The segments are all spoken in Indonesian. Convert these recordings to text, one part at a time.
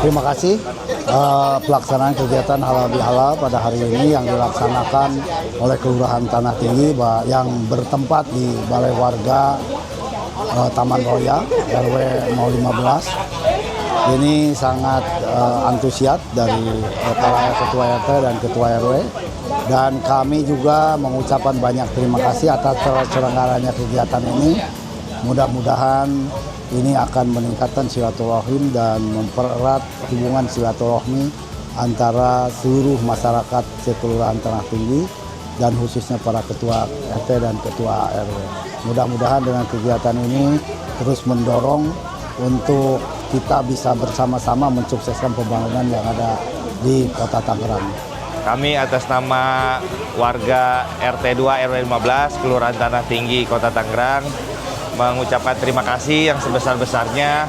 Terima kasih pelaksanaan kegiatan halal bihalal pada hari ini yang dilaksanakan oleh Kelurahan Tanah Tinggi yang bertempat di Balai Warga Taman Roya RW 015. Ini sangat antusias dari para ketua RT dan ketua RW, dan kami juga mengucapkan banyak terima kasih atas terselenggaranya kegiatan ini. Mudah-mudahan ini akan meningkatkan silaturahim dan mempererat hubungan silaturahmi antara seluruh masyarakat Kelurahan Tanah Tinggi dan khususnya para ketua RT dan ketua RW. Mudah-mudahan dengan kegiatan ini terus mendorong untuk kita bisa bersama-sama mensukseskan pembangunan yang ada di Kota Tangerang. Kami atas nama warga RT 2 RW 15 Kelurahan Tanah Tinggi Kota Tangerang mengucapkan terima kasih yang sebesar-besarnya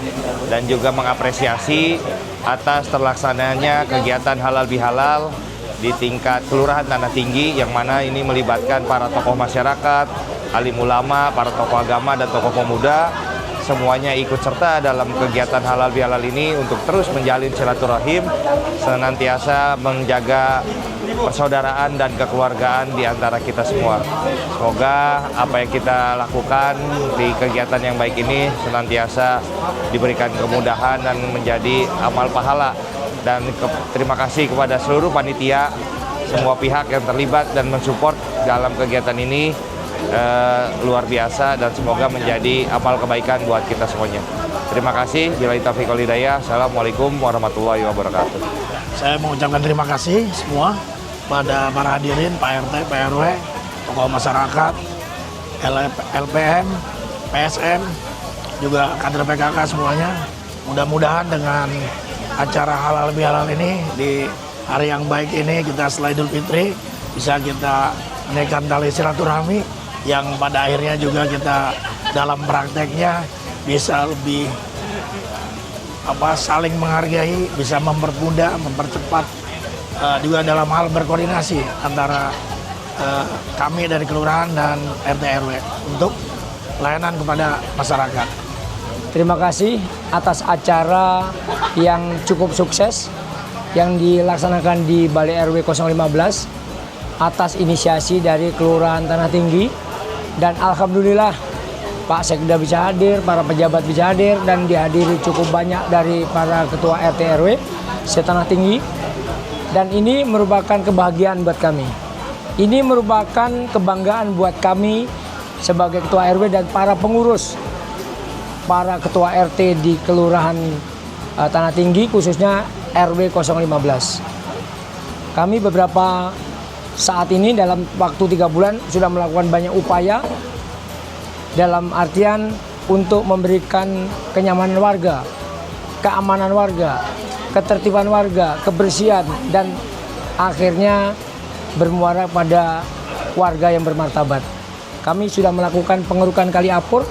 dan juga mengapresiasi atas terlaksananya kegiatan halal bihalal di tingkat Kelurahan Tanah Tinggi, yang mana ini melibatkan para tokoh masyarakat, alim ulama, para tokoh agama dan tokoh pemuda. Semuanya ikut serta dalam kegiatan halal bihalal ini untuk terus menjalin silaturahim, senantiasa menjaga persaudaraan dan kekeluargaan di antara kita semua. Semoga apa yang kita lakukan di kegiatan yang baik ini senantiasa diberikan kemudahan dan menjadi amal pahala. Dan terima kasih kepada seluruh panitia, semua pihak yang terlibat dan mensupport dalam kegiatan ini. Luar biasa dan semoga menjadi amal kebaikan buat kita semuanya. Terima kasih. Billahi taufiq wal hidayah. Assalamualaikum warahmatullahi wabarakatuh. Saya mengucapkan terima kasih semua pada para hadirin, Pak RT, Pak RW, tokoh masyarakat, LPM, PSM, juga kader PKK semuanya. Mudah-mudahan dengan acara halal bihalal ini di hari yang baik ini, kita setelah Idul Fitri bisa kita menaikkan tali silaturahmi yang pada akhirnya juga kita dalam prakteknya bisa lebih saling menghargai, bisa mempermudah, mempercepat, juga dalam hal berkoordinasi antara kami dari kelurahan dan RT RW untuk layanan kepada masyarakat. Terima kasih atas acara yang cukup sukses yang dilaksanakan di Balai RW 015 atas inisiasi dari Kelurahan Tanah Tinggi. Dan alhamdulillah Pak Sekda bisa hadir, para pejabat bisa hadir, dan dihadiri cukup banyak dari para ketua RT RW se-Tanah Tinggi. Dan ini merupakan kebahagiaan buat kami. Ini merupakan kebanggaan buat kami sebagai ketua RW dan para pengurus, para ketua RT di Kelurahan Tanah Tinggi, khususnya RW 015. Kami beberapa saat ini dalam waktu 3 bulan sudah melakukan banyak upaya dalam artian untuk memberikan kenyamanan warga, keamanan warga, ketertiban warga, kebersihan, dan akhirnya bermuara pada warga yang bermartabat. Kami sudah melakukan pengerukan kali apur,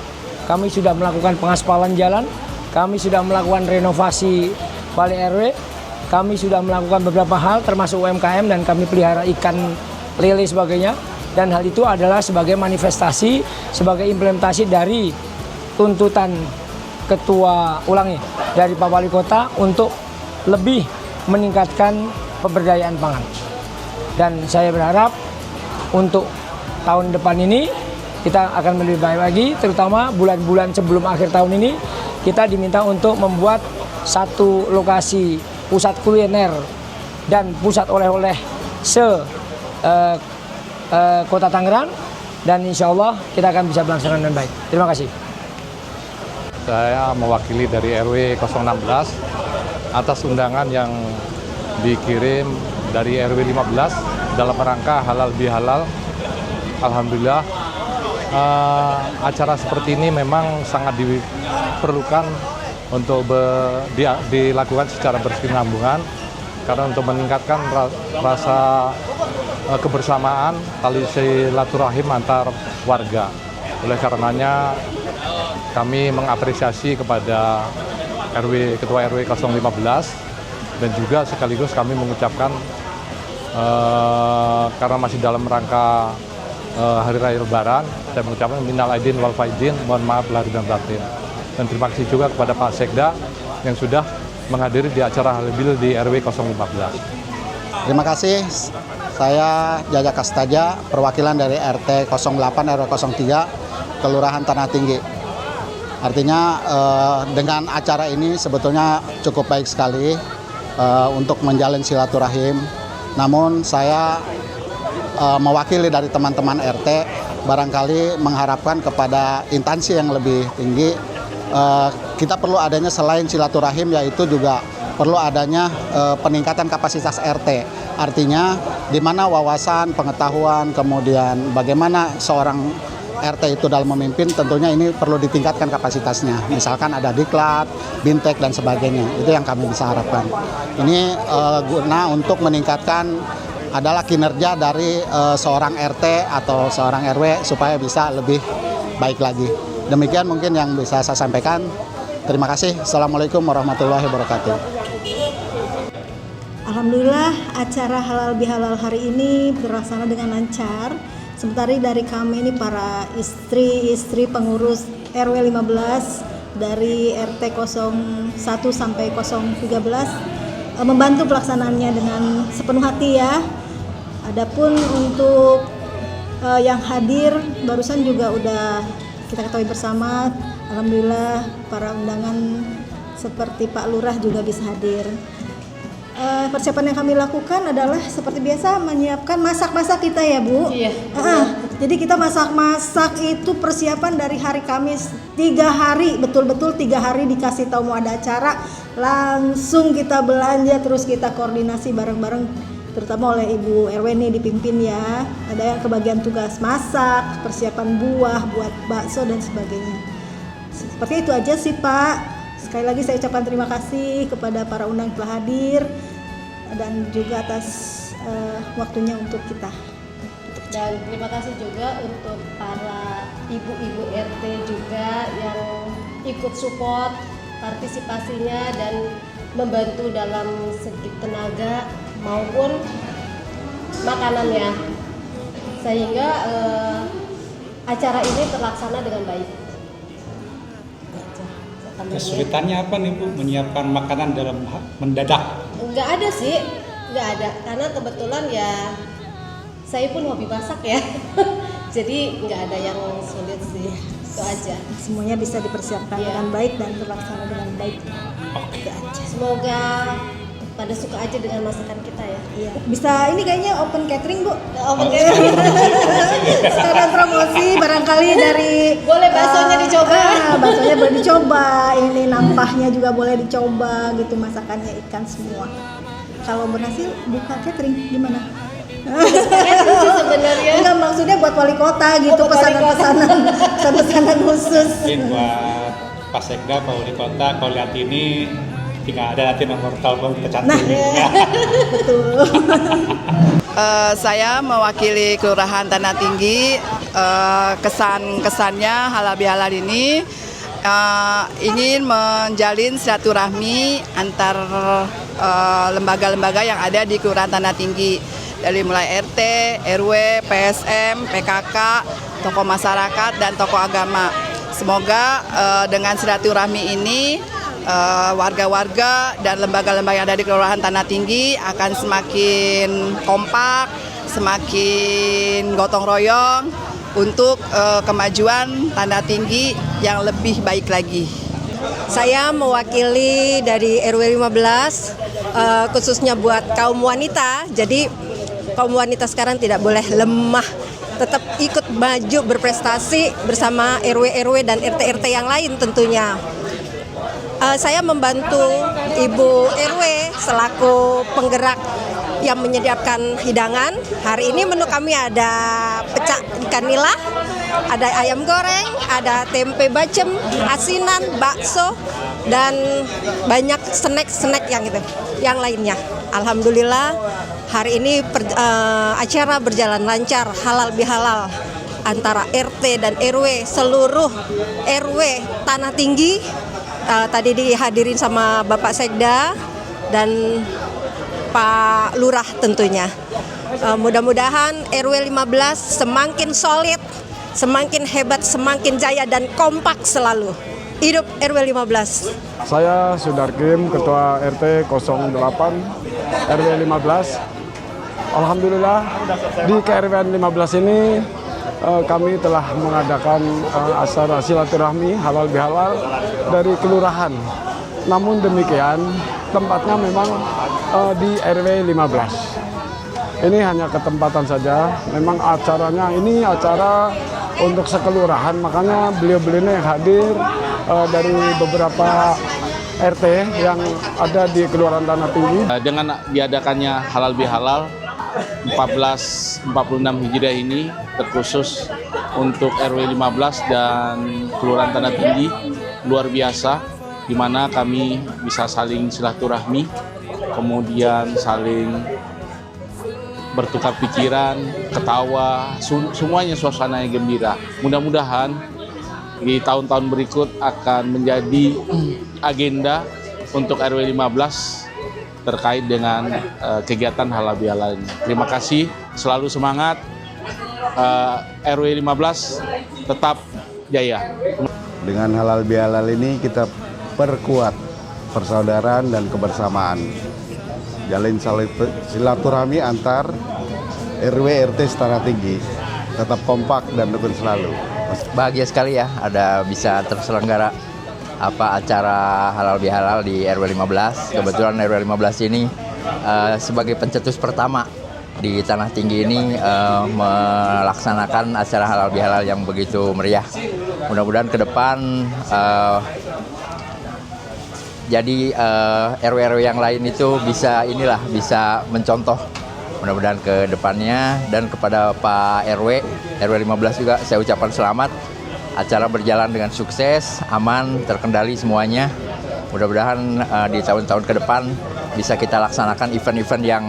kami sudah melakukan pengaspalan jalan, kami sudah melakukan renovasi Balai RW, kami sudah melakukan beberapa hal termasuk UMKM, dan kami pelihara ikan lele sebagainya. Dan hal itu adalah sebagai manifestasi, sebagai implementasi dari tuntutan dari Pak Wali Kota untuk lebih meningkatkan pemberdayaan pangan. Dan saya berharap untuk tahun depan ini kita akan lebih baik lagi, terutama bulan-bulan sebelum akhir tahun ini kita diminta untuk membuat satu lokasi pusat kuliner dan pusat oleh-oleh Kota Tangerang, dan insya Allah kita akan bisa melaksanakan dengan baik. Terima kasih. Saya mewakili dari RW 016 atas undangan yang dikirim dari RW 15 dalam rangka halal bihalal. Alhamdulillah acara seperti ini memang sangat diperlukan untuk dilakukan secara berkesinambungan, karena untuk meningkatkan rasa kebersamaan, tali silaturahim antar warga. Oleh karenanya kami mengapresiasi kepada Ketua RW 015, dan juga sekaligus kami mengucapkan karena masih dalam rangka Hari Raya Lebaran, saya mengucapkan minal aidin wal faizin, mohon maaf lahir dan batin. Dan terima kasih juga kepada Pak Sekda yang sudah menghadiri di acara halal bihalal di RW 015. Terima kasih. Saya Jaja Kastaja, perwakilan dari RT 08 RW 03 Kelurahan Tanah Tinggi. Artinya dengan acara ini sebetulnya cukup baik sekali untuk menjalin silaturahim. Namun saya mewakili dari teman-teman RT barangkali mengharapkan kepada instansi yang lebih tinggi, kita perlu adanya selain silaturahim yaitu juga perlu adanya peningkatan kapasitas RT. Artinya di mana wawasan, pengetahuan, kemudian bagaimana seorang RT itu dalam memimpin, tentunya ini perlu ditingkatkan kapasitasnya. Misalkan ada diklat, bintek dan sebagainya. Itu yang kami bisa harapkan. Ini guna untuk meningkatkan adalah kinerja dari seorang RT atau seorang RW supaya bisa lebih baik lagi. Demikian mungkin yang bisa saya sampaikan. Terima kasih. Assalamualaikum warahmatullahi wabarakatuh. Alhamdulillah acara halal bihalal hari ini terlaksana dengan lancar. Sementara dari kami ini para istri pengurus RW 15 dari RT 01 sampai 013 membantu pelaksanaannya dengan sepenuh hati ya. Adapun untuk yang hadir barusan juga udah kita ketahui bersama, alhamdulillah para undangan seperti Pak Lurah juga bisa hadir. Persiapan yang kami lakukan adalah seperti biasa menyiapkan masak-masak kita ya Bu. Iya. Jadi kita masak-masak itu persiapan dari hari Kamis 3 hari, betul-betul 3 hari dikasih tahu mau ada acara, langsung kita belanja terus kita koordinasi bareng-bareng, terutama oleh Ibu RW ini dipimpin ya. Ada yang kebagian tugas masak, persiapan buah, buat bakso dan sebagainya. Seperti itu aja sih Pak. Sekali lagi saya ucapkan terima kasih kepada para undang yang telah hadir dan juga atas waktunya untuk kita. Dan terima kasih juga untuk para ibu-ibu RT juga yang ikut support partisipasinya dan membantu dalam segi tenaga maupun makanannya, sehingga acara ini terlaksana dengan baik. Kesulitannya apa nih Bu menyiapkan makanan dalam mendadak? Nggak ada sih, nggak ada, karena kebetulan ya saya pun hobi masak ya. Jadi nggak ada yang sulit sih, itu aja. Semuanya bisa dipersiapkan dengan baik dan terlaksana dengan baik. Itu aja. Semoga pada suka aja dengan masakan kita ya. Iya. Bisa ini kayaknya open catering Bu. Open catering. Sekalian promosi barangkali dari boleh baksonya dicoba. Baksonya boleh dicoba. Ini nampahnya juga boleh dicoba gitu, masakannya ikan semua. Kalau berhasil buka catering gimana? Sebenarnya. Enggak, maksudnya buat wali kota gitu, pesanan-pesanan khusus. Mungkin buat Pak Sekda, Pak Wali Kota, kalau lihat ini tinggal ada nanti nomor telepon kita cantum. Betul. Saya mewakili Kelurahan Tanah Tinggi. Kesannya halal bihalal ini ingin menjalin silaturahmi antar lembaga-lembaga yang ada di Kelurahan Tanah Tinggi, dari mulai RT, RW, PSM, PKK, tokoh masyarakat dan tokoh agama. Semoga dengan silaturahmi ini warga-warga dan lembaga-lembaga yang ada di Kelurahan Tanah Tinggi akan semakin kompak, semakin gotong royong untuk kemajuan Tanah Tinggi yang lebih baik lagi. Saya mewakili dari RW 15 khususnya buat kaum wanita. Jadi kaum wanita sekarang tidak boleh lemah, tetap ikut maju berprestasi bersama RW-RW dan RT-RT yang lain tentunya. Saya membantu Ibu RW selaku penggerak yang menyediakan hidangan. Hari ini menu kami ada pecak ikan nila, ada ayam goreng, ada tempe bacem, asinan, bakso, dan banyak snack-snack yang lainnya. Alhamdulillah hari ini acara berjalan lancar, halal bihalal antara RT dan RW, seluruh RW Tanah Tinggi. Tadi dihadirin sama Bapak Sekda dan Pak Lurah tentunya. Mudah-mudahan RW 15 semakin solid, semakin hebat, semakin jaya dan kompak selalu. hidup RW 15. Saya Sudarkim, Ketua RT 08 RW 15. Alhamdulillah di KRW 15 ini kami telah mengadakan acara silaturahmi halal bihalal dari kelurahan. Namun demikian tempatnya memang di RW 15. Ini hanya ketempatan saja. Memang acaranya ini acara untuk sekelurahan, makanya beliau-beliau ini yang hadir dari beberapa RT yang ada di Kelurahan Tanah Tinggi. Dengan diadakannya halal bihalal 1446 Hijriah ini terkhusus untuk RW 15 dan Kelurahan Tanah Tinggi luar biasa, di mana kami bisa saling silaturahmi, kemudian saling bertukar pikiran, ketawa, semuanya suasananya gembira. Mudah-mudahan di tahun-tahun berikut akan menjadi agenda untuk RW 15 terkait dengan kegiatan halal bihalal ini. Terima kasih, selalu semangat. RW 15 tetap jaya. Dengan halal bihalal ini kita perkuat persaudaraan dan kebersamaan. Jalin silaturahmi antar RW RT Tanah Tinggi, tetap kompak dan rukun selalu. Bahagia sekali ya ada bisa terselenggara acara halal bihalal di RW 15. Kebetulan RW 15 ini sebagai pencetus pertama di Tanah Tinggi ini melaksanakan acara halal bihalal yang begitu meriah. Mudah-mudahan ke depan jadi RW-RW yang lain itu bisa mencontoh, mudah-mudahan ke depannya. Dan kepada Pak RW 15 juga saya ucapkan selamat, acara berjalan dengan sukses, aman, terkendali semuanya. Mudah-mudahan di tahun-tahun ke depan bisa kita laksanakan event-event yang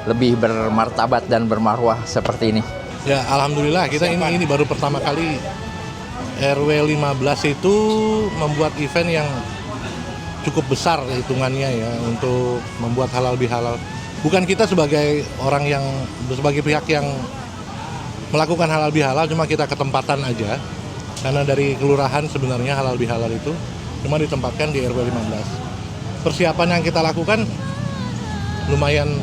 lebih bermartabat dan bermarwah seperti ini. Ya, alhamdulillah kita ini baru pertama kali RW 15 itu membuat event yang cukup besar hitungannya ya untuk membuat halal bihalal. Bukan kita sebagai pihak yang melakukan halal bihalal, cuma kita ketempatan aja. Karena dari kelurahan sebenarnya halal bihalal itu cuma ditempatkan di RW 15. Persiapan yang kita lakukan lumayan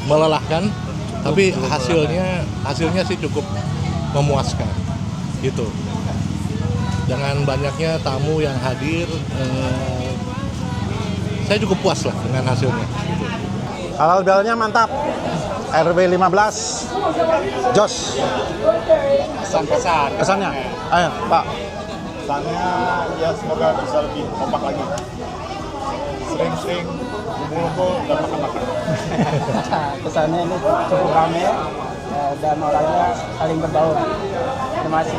melelahkan, tapi hasilnya sih cukup memuaskan gitu. Dengan banyaknya tamu yang hadir, saya cukup puas lah dengan hasilnya. Halal bihalalnya mantap. RW 15, jos. Kesannya, ayo Pak. Kesannya ya semoga bisa lebih kompak lagi. Sering-sering ngumpul-ngumpul dan makan-makan. Kesannya ini cukup ramai dan orangnya saling berbaur. Terima kasih.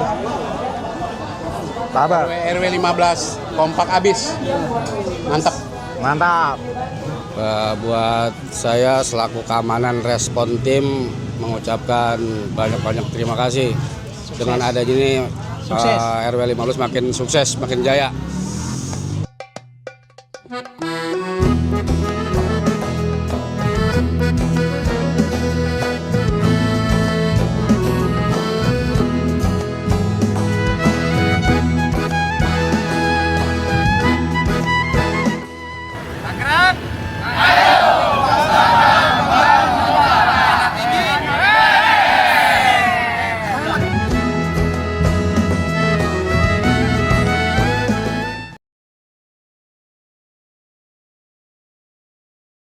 RW 15 kompak abis. Mantap. Buat saya selaku keamanan respon tim mengucapkan banyak-banyak terima kasih. Dengan adanya ini RW 15 makin sukses, makin jaya.